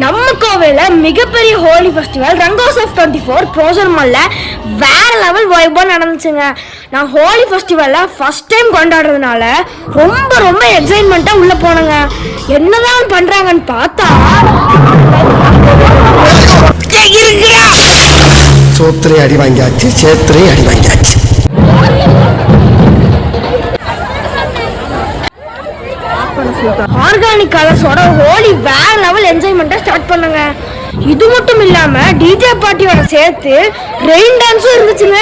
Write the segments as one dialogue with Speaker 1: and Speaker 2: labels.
Speaker 1: நம்ம கோவையில் மிகப்பெரிய ஹோலி ஃபெஸ்டிவல் ரங்கோஸ் ஆஃப் 24 ப்ரோசர் மாலில் வேற லெவல் வைபாக நடந்துச்சுங்க. நான் ஹோலி ஃபெஸ்டிவலில் ஃபஸ்ட் டைம் கொண்டாடுறதுனால ரொம்ப ரொம்ப எக்ஸைட்மெண்ட்டாக உள்ளே போனேங்க. என்னதான் பண்ணுறாங்கன்னு பார்த்தா
Speaker 2: சோத்திரை அடி வாங்கியாச்சு, சேத்திரை அடி வாங்கியாச்சு.
Speaker 1: ஆர்கானிக் கலர்ஸோட ஹோலி வேற லெவல் என்ஜாய்மெண்ட்டை ஸ்டார்ட் பண்ணுங்க. இது மட்டும் இல்லாம டிஜே பார்ட்டியோட சேர்த்து ரெயின் டான்ஸும் இருந்துச்சுங்க.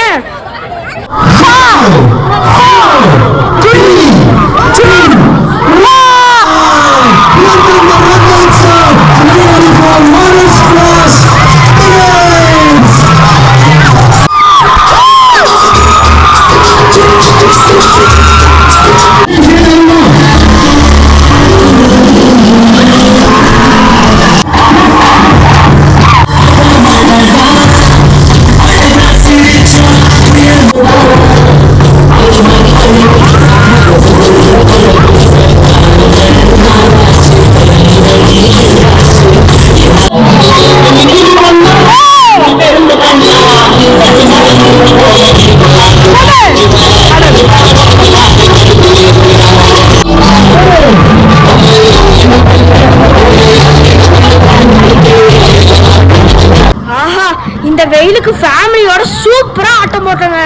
Speaker 1: இந்த வெயிலுக்கு ஃபேமிலியோட சூப்பரா ஆட்டம் போட்டாங்க.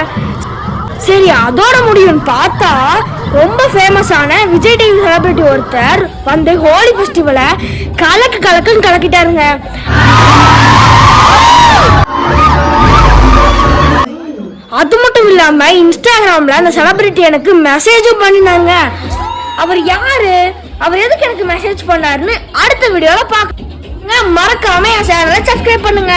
Speaker 1: சரி, அதோட முடியும்னு பார்த்தா ரொம்ப ஃபேமஸான விஜய் டிவி செலிபிரிட்டி ஒருத்தர் வந்து ஹோலி ஃபெஸ்டிவலை கலக்குன்னு கலக்கிட்டாருங்க. அது மட்டும் இல்லாம இன்ஸ்டாகிராம்ல அந்த செலிபிரிட்டி எனக்கு மெசேஜும் பண்ணினாங்க. அவர் யாரு, அவர் எதுக்கு எனக்கு மெசேஜ் பண்ணாருன்னு அடுத்த வீடியோல பாக்க மறக்காம என் சேனலை சப்ஸ்கிரைப் பண்ணுங்க.